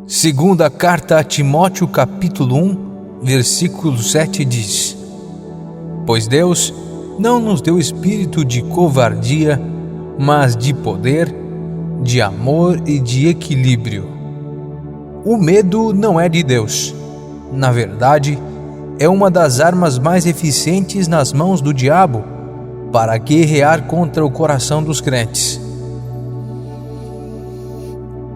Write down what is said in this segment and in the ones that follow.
Segunda carta a Timóteo, capítulo 1, versículo 7 diz: Pois Deus não nos deu espírito de covardia, mas de poder, de amor e de equilíbrio. O medo não é de Deus. Na verdade, é uma das armas mais eficientes nas mãos do diabo para guerrear contra o coração dos crentes.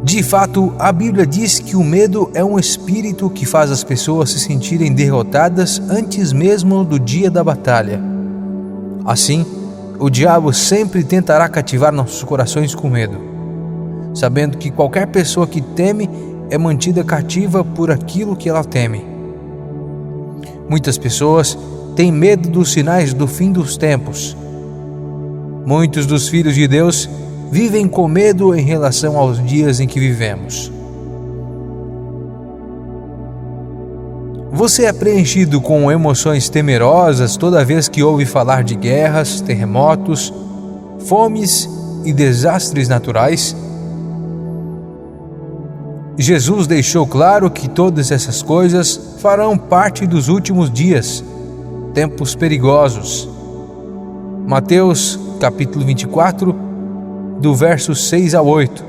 De fato, a Bíblia diz que o medo é um espírito que faz as pessoas se sentirem derrotadas antes mesmo do dia da batalha. Assim, o diabo sempre tentará cativar nossos corações com medo, sabendo que qualquer pessoa que teme é mantida cativa por aquilo que ela teme. Muitas pessoas têm medo dos sinais do fim dos tempos. Muitos dos filhos de Deus vivem com medo em relação aos dias em que vivemos. Você é preenchido com emoções temerosas toda vez que ouve falar de guerras, terremotos, fomes e desastres naturais? Jesus deixou claro que todas essas coisas farão parte dos últimos dias, tempos perigosos. Mateus, capítulo 24, do verso 6 ao 8.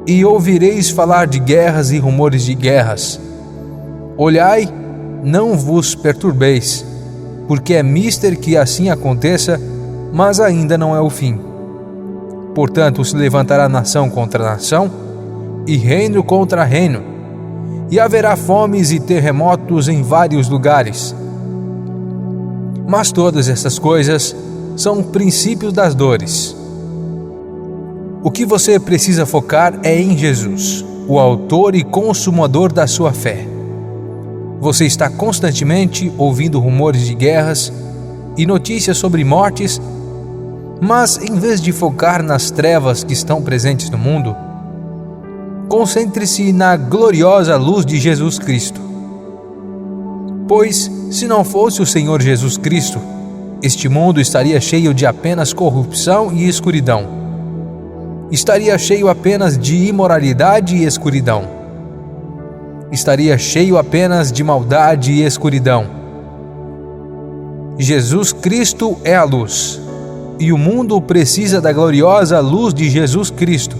E ouvireis falar de guerras e rumores de guerras. Olhai, não vos perturbeis, porque é mister que assim aconteça, mas ainda não é o fim. Portanto, se levantará nação contra nação, e reino contra reino, e haverá fomes e terremotos em vários lugares. Mas todas essas coisas são princípios das dores. O que você precisa focar é em Jesus, o autor e consumador da sua fé. Você está constantemente ouvindo rumores de guerras e notícias sobre mortes, mas em vez de focar nas trevas que estão presentes no mundo, concentre-se na gloriosa luz de Jesus Cristo. Pois, se não fosse o Senhor Jesus Cristo, este mundo estaria cheio de apenas corrupção e escuridão. Estaria cheio apenas de imoralidade e escuridão. Estaria cheio apenas de maldade e escuridão. Jesus Cristo é a luz, e o mundo precisa da gloriosa luz de Jesus Cristo.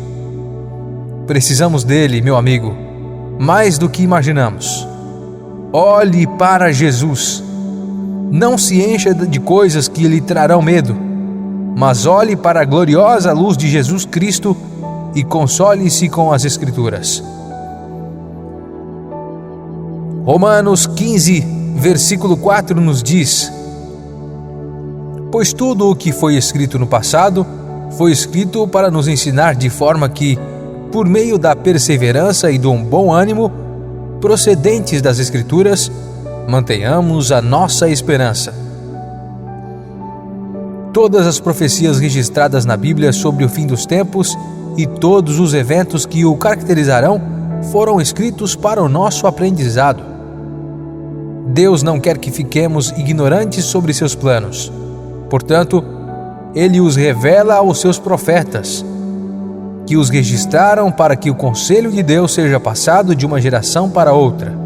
Precisamos dele, meu amigo, mais do que imaginamos. Olhe para Jesus. Não se encha de coisas que lhe trarão medo, mas olhe para a gloriosa luz de Jesus Cristo e console-se com as Escrituras. Romanos 15, versículo 4 nos diz: Pois tudo o que foi escrito no passado foi escrito para nos ensinar de forma que, por meio da perseverança e do bom ânimo procedentes das Escrituras, mantenhamos a nossa esperança. Todas as profecias registradas na Bíblia sobre o fim dos tempos e todos os eventos que o caracterizarão foram escritos para o nosso aprendizado. Deus não quer que fiquemos ignorantes sobre seus planos. Portanto, Ele os revela aos seus profetas, que os registraram para que o conselho de Deus seja passado de uma geração para outra.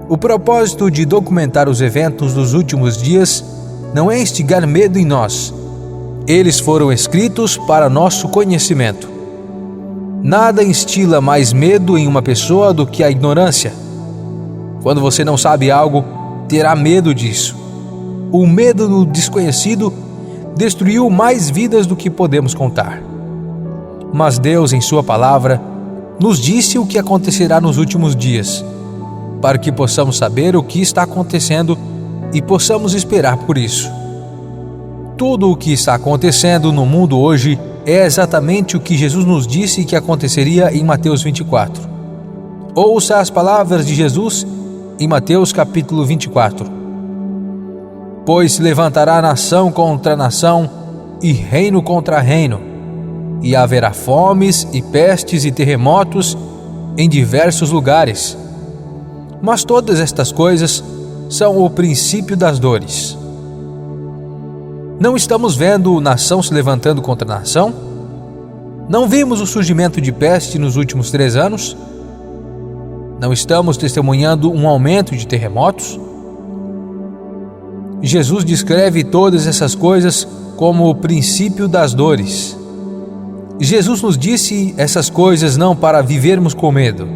O propósito de documentar os eventos dos últimos dias não é instigar medo em nós. Eles foram escritos para nosso conhecimento. Nada instila mais medo em uma pessoa do que a ignorância. Quando você não sabe algo, terá medo disso. O medo do desconhecido destruiu mais vidas do que podemos contar. Mas Deus, em sua palavra, nos disse o que acontecerá nos últimos dias, para que possamos saber o que está acontecendo e possamos esperar por isso. Tudo o que está acontecendo no mundo hoje é exatamente o que Jesus nos disse que aconteceria em Mateus 24. Ouça as palavras de Jesus em Mateus capítulo 24. Pois se levantará nação contra nação e reino contra reino, e haverá fomes e pestes e terremotos em diversos lugares. Mas todas estas coisas são o princípio das dores. Não estamos vendo nação se levantando contra nação? Não vimos o surgimento de peste nos últimos 3 anos? Não estamos testemunhando um aumento de terremotos? Jesus descreve todas essas coisas como o princípio das dores. Jesus nos disse essas coisas não para vivermos com medo,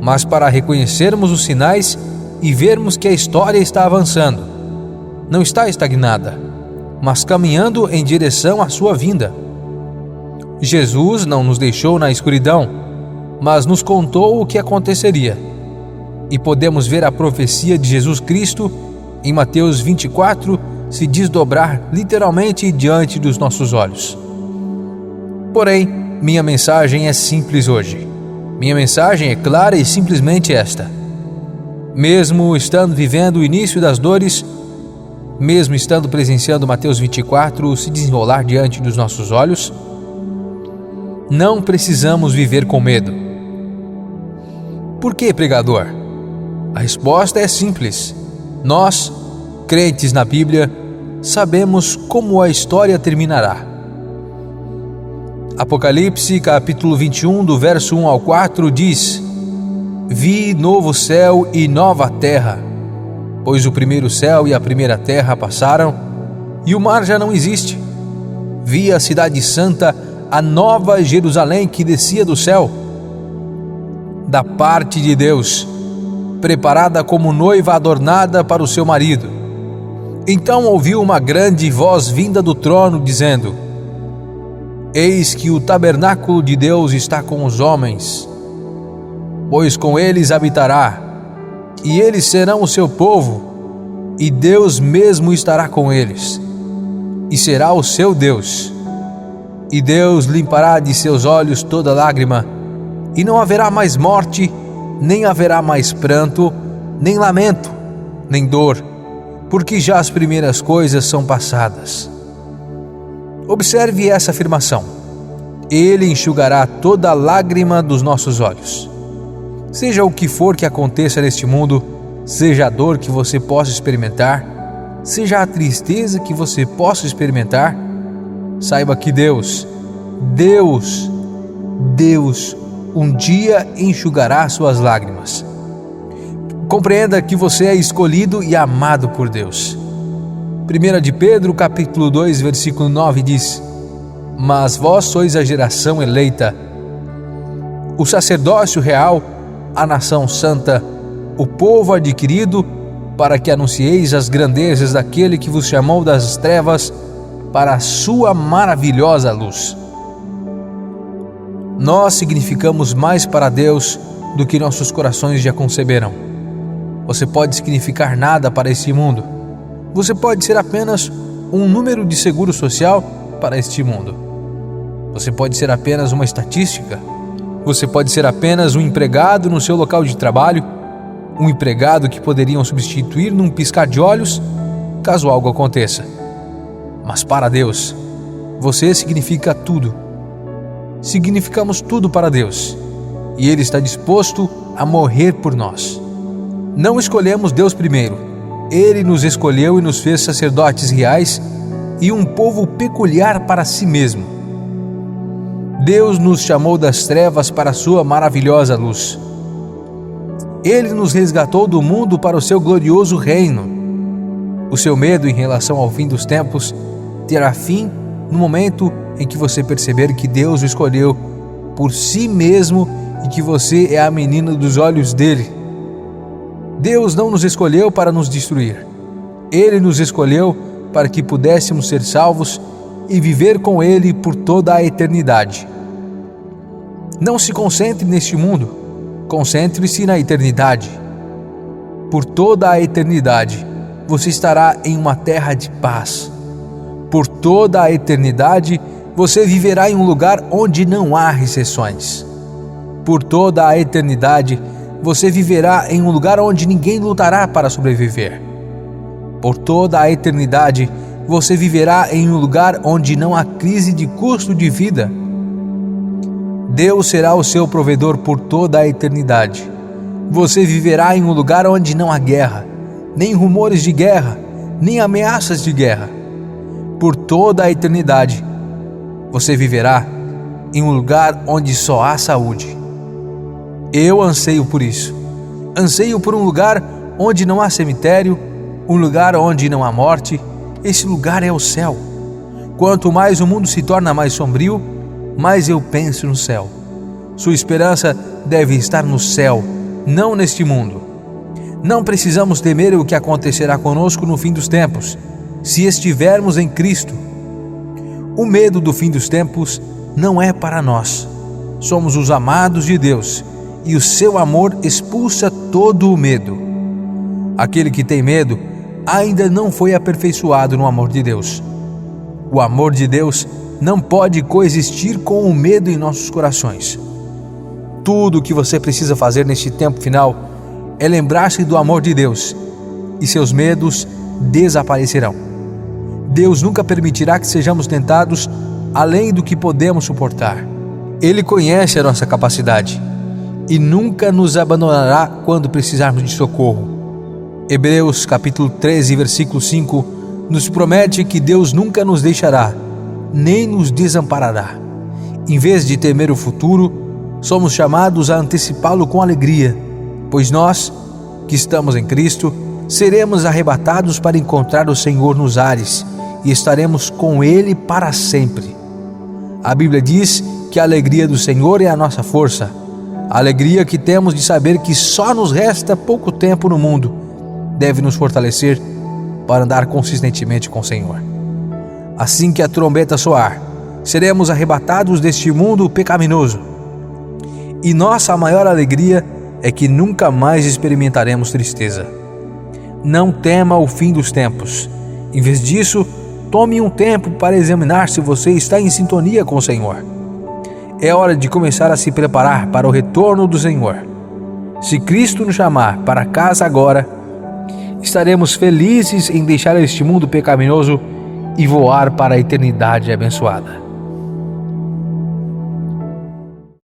mas para reconhecermos os sinais e vermos que a história está avançando. Não está estagnada, mas caminhando em direção à sua vinda. Jesus não nos deixou na escuridão, mas nos contou o que aconteceria. E podemos ver a profecia de Jesus Cristo em Mateus 24 se desdobrar literalmente diante dos nossos olhos. Porém, minha mensagem é simples hoje. Minha mensagem é clara e simplesmente esta: mesmo estando vivendo o início das dores, mesmo estando presenciando Mateus 24 se desenrolar diante dos nossos olhos, não precisamos viver com medo. Por que, pregador? A resposta é simples. Nós, crentes na Bíblia, sabemos como a história terminará. Apocalipse, capítulo 21, do verso 1 ao 4, diz: Vi novo céu e nova terra, pois o primeiro céu e a primeira terra passaram, e o mar já não existe. Vi a cidade santa, a nova Jerusalém que descia do céu, da parte de Deus, preparada como noiva adornada para o seu marido. Então ouvi uma grande voz vinda do trono, dizendo: Eis que o tabernáculo de Deus está com os homens, pois com eles habitará, e eles serão o seu povo, e Deus mesmo estará com eles, e será o seu Deus. E Deus limpará de seus olhos toda lágrima, e não haverá mais morte, nem haverá mais pranto, nem lamento, nem dor, porque já as primeiras coisas são passadas. Observe essa afirmação: Ele enxugará toda lágrima dos nossos olhos. Seja o que for que aconteça neste mundo, seja a dor que você possa experimentar, seja a tristeza que você possa experimentar, saiba que Deus, um dia enxugará suas lágrimas. Compreenda que você é escolhido e amado por Deus. 1 de Pedro, capítulo 2, versículo 9 diz: Mas vós sois a geração eleita, o sacerdócio real, a nação santa, o povo adquirido, para que anuncieis as grandezas daquele que vos chamou das trevas para a sua maravilhosa luz. Nós significamos mais para Deus do que nossos corações já conceberam. Você pode significar nada para este mundo. Você pode ser apenas um número de seguro social para este mundo. Você pode ser apenas uma estatística. Você pode ser apenas um empregado no seu local de trabalho, um empregado que poderiam substituir num piscar de olhos, caso algo aconteça. Mas para Deus, você significa tudo. Significamos tudo para Deus, e Ele está disposto a morrer por nós. Não escolhemos Deus primeiro. Ele nos escolheu e nos fez sacerdotes reais e um povo peculiar para si mesmo. Deus nos chamou das trevas para a sua maravilhosa luz. Ele nos resgatou do mundo para o seu glorioso reino. O seu medo em relação ao fim dos tempos terá fim no momento em que você perceber que Deus o escolheu por si mesmo e que você é a menina dos olhos dele. Deus não nos escolheu para nos destruir. Ele nos escolheu para que pudéssemos ser salvos e viver com Ele por toda a eternidade. Não se concentre neste mundo, concentre-se na eternidade. Por toda a eternidade, você estará em uma terra de paz. Por toda a eternidade, você viverá em um lugar onde não há recessões. Por toda a eternidade, você viverá em um lugar onde ninguém lutará para sobreviver. Por toda a eternidade, você viverá em um lugar onde não há crise de custo de vida. Deus será o seu provedor por toda a eternidade. Você viverá em um lugar onde não há guerra, nem rumores de guerra, nem ameaças de guerra. Por toda a eternidade, você viverá em um lugar onde só há saúde. Eu anseio por isso. Anseio por um lugar onde não há cemitério, um lugar onde não há morte. Esse lugar é o céu. Quanto mais o mundo se torna mais sombrio, mais eu penso no céu. Sua esperança deve estar no céu, não neste mundo. Não precisamos temer o que acontecerá conosco no fim dos tempos, se estivermos em Cristo. O medo do fim dos tempos não é para nós. Somos os amados de Deus e o seu amor expulsa todo o medo. Aquele que tem medo ainda não foi aperfeiçoado no amor de Deus. O amor de Deus não pode coexistir com o medo em nossos corações. Tudo o que você precisa fazer neste tempo final é lembrar-se do amor de Deus e seus medos desaparecerão. Deus nunca permitirá que sejamos tentados além do que podemos suportar. Ele conhece a nossa capacidade e nunca nos abandonará quando precisarmos de socorro. Hebreus capítulo 13, versículo 5 nos promete que Deus nunca nos deixará, nem nos desamparará. Em vez de temer o futuro, somos chamados a antecipá-lo com alegria, pois nós, que estamos em Cristo, seremos arrebatados para encontrar o Senhor nos ares e estaremos com Ele para sempre. A Bíblia diz que a alegria do Senhor é a nossa força, a alegria que temos de saber que só nos resta pouco tempo no mundo deve nos fortalecer para andar consistentemente com o Senhor. Assim que a trombeta soar, seremos arrebatados deste mundo pecaminoso. E nossa maior alegria é que nunca mais experimentaremos tristeza. Não tema o fim dos tempos. Em vez disso, tome um tempo para examinar se você está em sintonia com o Senhor. É hora de começar a se preparar para o retorno do Senhor. Se Cristo nos chamar para casa agora, estaremos felizes em deixar este mundo pecaminoso e voar para a eternidade abençoada.